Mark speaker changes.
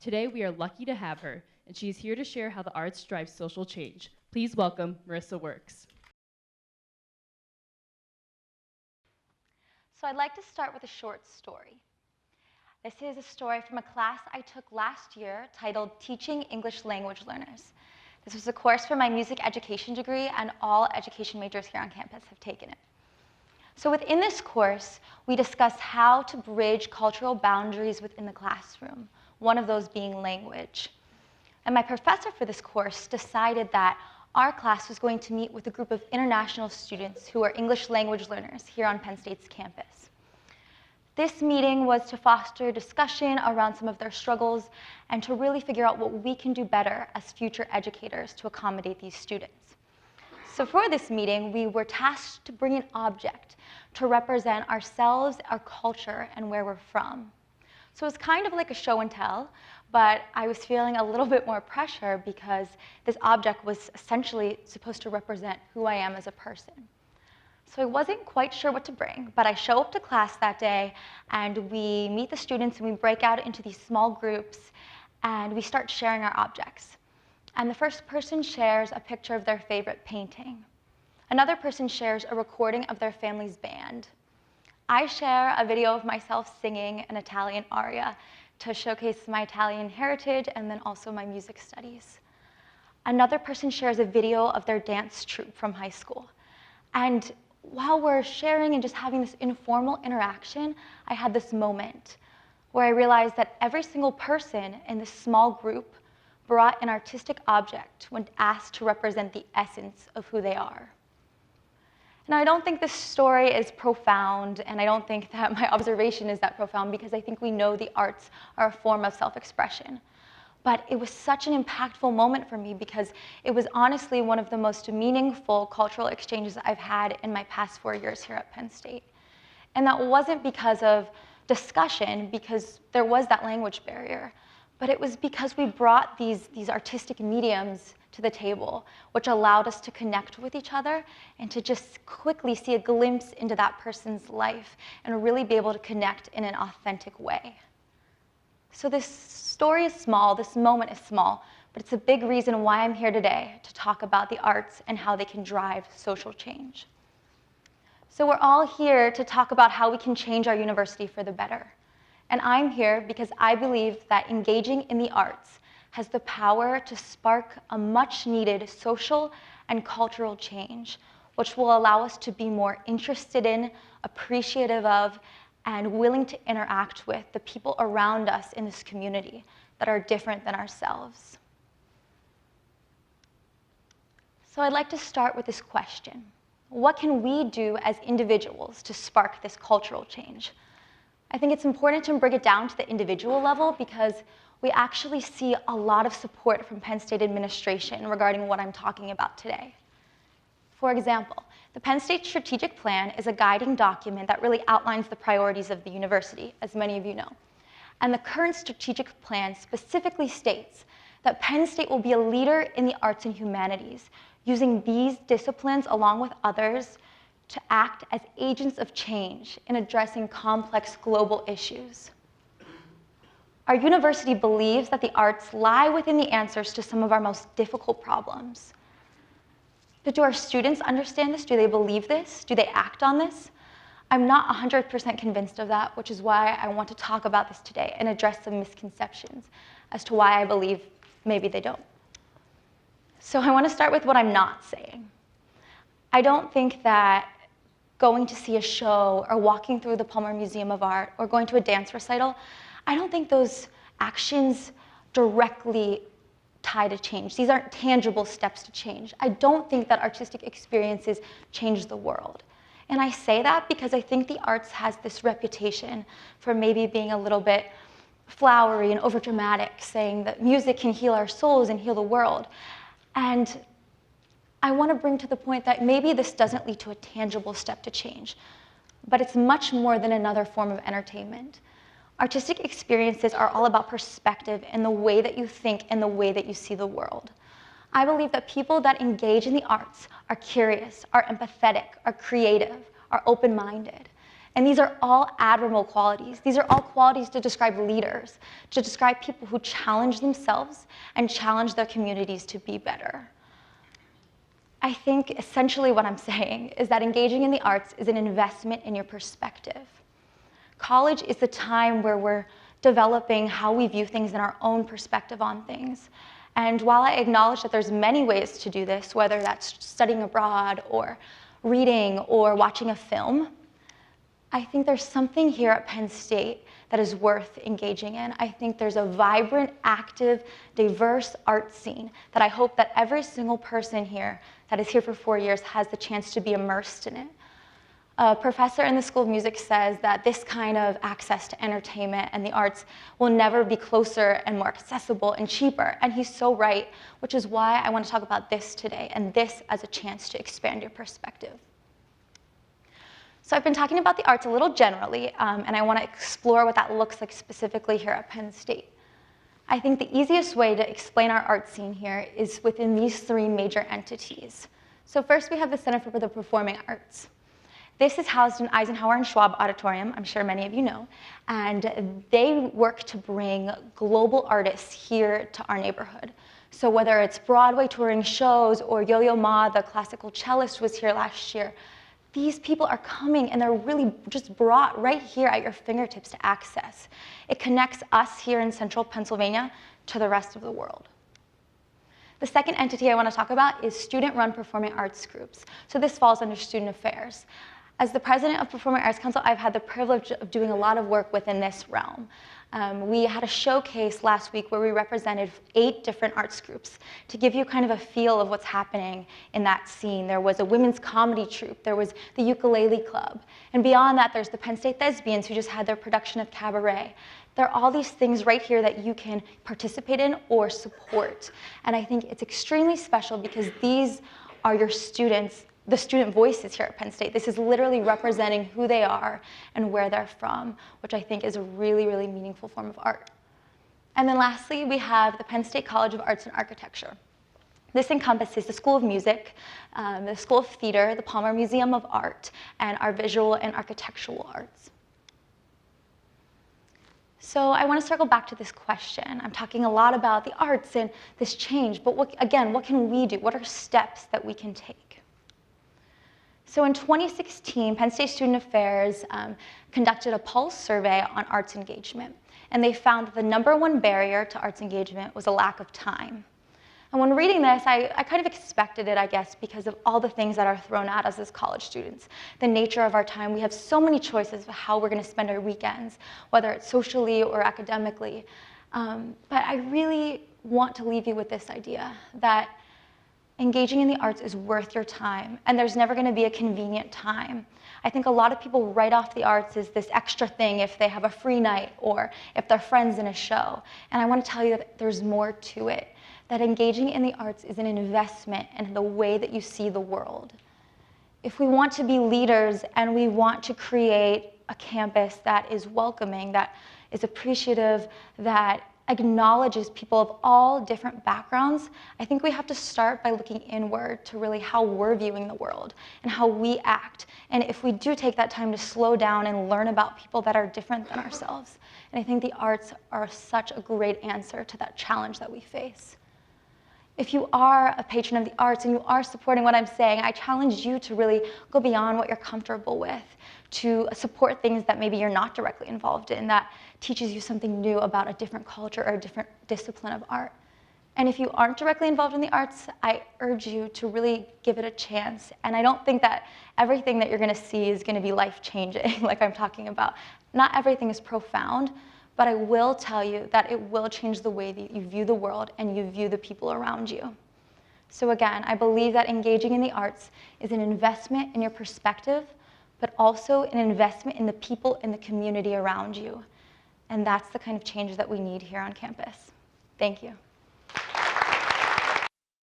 Speaker 1: Today, we are lucky to have her, and she is here to share how the arts drive social change. Please welcome Marissa Works.
Speaker 2: So I'd like to start with a short story. This is a story from a class I took last year titled Teaching English Language Learners. This was a course for my music education degree, and all education majors here on campus have taken it. So within this course, we discuss how to bridge cultural boundaries within the classroom, one of those being language. And my professor for this course decided that our class was going to meet with a group of international students who are English language learners here on Penn State's campus. This meeting was to foster discussion around some of their struggles and to really figure out what we can do better as future educators to accommodate these students. So for this meeting, we were tasked to bring an object to represent ourselves, our culture, and where we're from. So it was kind of like a show and tell, but I was feeling a little bit more pressure because this object was essentially supposed to represent who I am as a person. So I wasn't quite sure what to bring, but I show up to class that day, and we meet the students, and we break out into these small groups, and we start sharing our objects. And the first person shares a picture of their favorite painting. Another person shares a recording of their family's band. I share a video of myself singing an Italian aria to showcase my Italian heritage and then also my music studies. Another person shares a video of their dance troupe from high school. And while we're sharing and just having this informal interaction, I had this moment where I realized that every single person in this small group brought an artistic object when asked to represent the essence of who they are. And I don't think this story is profound, and I don't think that my observation is that profound, because I think we know the arts are a form of self-expression. But it was such an impactful moment for me because it was honestly one of the most meaningful cultural exchanges I've had in my past 4 years here at Penn State. And that wasn't because of discussion, because there was that language barrier, but it was because we brought these artistic mediums to the table, which allowed us to connect with each other and to just quickly see a glimpse into that person's life and really be able to connect in an authentic way. So this story is small, this moment is small, but it's a big reason why I'm here today to talk about the arts and how they can drive social change. So we're all here to talk about how we can change our university for the better. And I'm here because I believe that engaging in the arts has the power to spark a much-needed social and cultural change, which will allow us to be more interested in, appreciative of, and willing to interact with the people around us in this community that are different than ourselves. So I'd like to start with this question. What can we do as individuals to spark this cultural change? I think it's important to bring it down to the individual level because we actually see a lot of support from Penn State administration regarding what I'm talking about today. For example, the Penn State Strategic Plan is a guiding document that really outlines the priorities of the university, as many of you know. And the current strategic plan specifically states that Penn State will be a leader in the arts and humanities, using these disciplines along with others to act as agents of change in addressing complex global issues. Our university believes that the arts lie within the answers to some of our most difficult problems. But do our students understand this? Do they believe this? Do they act on this? I'm not 100% convinced of that, which is why I want to talk about this today and address some misconceptions as to why I believe maybe they don't. So I want to start with what I'm not saying. I don't think that going to see a show or walking through the Palmer Museum of Art or going to a dance recital, I don't think those actions directly tie to change. These aren't tangible steps to change. I don't think that artistic experiences change the world. And I say that because I think the arts has this reputation for maybe being a little bit flowery and overdramatic, saying that music can heal our souls and heal the world. And I want to bring to the point that maybe this doesn't lead to a tangible step to change, but it's much more than another form of entertainment. Artistic experiences are all about perspective and the way that you think and the way that you see the world. I believe that people that engage in the arts are curious, are empathetic, are creative, are open-minded. And these are all admirable qualities. These are all qualities to describe leaders, to describe people who challenge themselves and challenge their communities to be better. I think essentially what I'm saying is that engaging in the arts is an investment in your perspective. College is the time where we're developing how we view things and our own perspective on things. And while I acknowledge that there's many ways to do this, whether that's studying abroad or reading or watching a film, I think there's something here at Penn State that is worth engaging in. I think there's a vibrant, active, diverse art scene that I hope that every single person here that is here for 4 years has the chance to be immersed in it. A professor in the School of Music says that this kind of access to entertainment and the arts will never be closer and more accessible and cheaper. And he's so right, which is why I want to talk about this today, and this as a chance to expand your perspective. So I've been talking about the arts a little generally, and I want to explore what that looks like specifically here at Penn State. I think the easiest way to explain our art scene here is within these 3 major entities. So first we have the Center for the Performing Arts. This is housed in Eisenhower and Schwab Auditorium, I'm sure many of you know, and they work to bring global artists here to our neighborhood. So whether it's Broadway touring shows or Yo-Yo Ma, the classical cellist, was here last year, these people are coming and they're really just brought right here at your fingertips to access. It connects us here in central Pennsylvania to the rest of the world. The second entity I want to talk about is student-run performing arts groups. So this falls under student affairs. As the president of Performing Arts Council, I've had the privilege of doing a lot of work within this realm. We had a showcase last week where we represented 8 different arts groups to give you kind of a feel of what's happening in that scene. There was a women's comedy troupe, there was the ukulele club, and beyond that there's the Penn State Thespians who just had their production of Cabaret. There are all these things right here that you can participate in or support. And I think it's extremely special because these are your students, the student voices here at Penn State. This is literally representing who they are and where they're from, which I think is a really, really meaningful form of art. And then lastly, we have the Penn State College of Arts and Architecture. This encompasses the School of Music, the School of Theater, the Palmer Museum of Art, and our visual and architectural arts. So I want to circle back to this question. I'm talking a lot about the arts and this change, but what can we do? What are steps that we can take? So in 2016, Penn State Student Affairs conducted a pulse survey on arts engagement, and they found that the #1 barrier to arts engagement was a lack of time. And when reading this, I kind of expected it, I guess, because of all the things that are thrown at us as college students. The nature of our time, we have so many choices of how we're going to spend our weekends, whether it's socially or academically. But I really want to leave you with this idea that engaging in the arts is worth your time, and there's never going to be a convenient time. I think a lot of people write off the arts as this extra thing if they have a free night or if they're friends in a show. And I want to tell you that there's more to it, that engaging in the arts is an investment in the way that you see the world. If we want to be leaders and we want to create a campus that is welcoming, that is appreciative, that acknowledges people of all different backgrounds, I think we have to start by looking inward to really how we're viewing the world and how we act. And if we do take that time to slow down and learn about people that are different than ourselves, and I think the arts are such a great answer to that challenge that we face. If you are a patron of the arts and you are supporting what I'm saying, I challenge you to really go beyond what you're comfortable with, to support things that maybe you're not directly involved in, that teaches you something new about a different culture or a different discipline of art. And if you aren't directly involved in the arts, I urge you to really give it a chance. And I don't think that everything that you're going to see is going to be life-changing, like I'm talking about. Not everything is profound, but I will tell you that it will change the way that you view the world and you view the people around you. So again, I believe that engaging in the arts is an investment in your perspective, but also an investment in the people in the community around you. And that's the kind of change that we need here on campus. Thank you.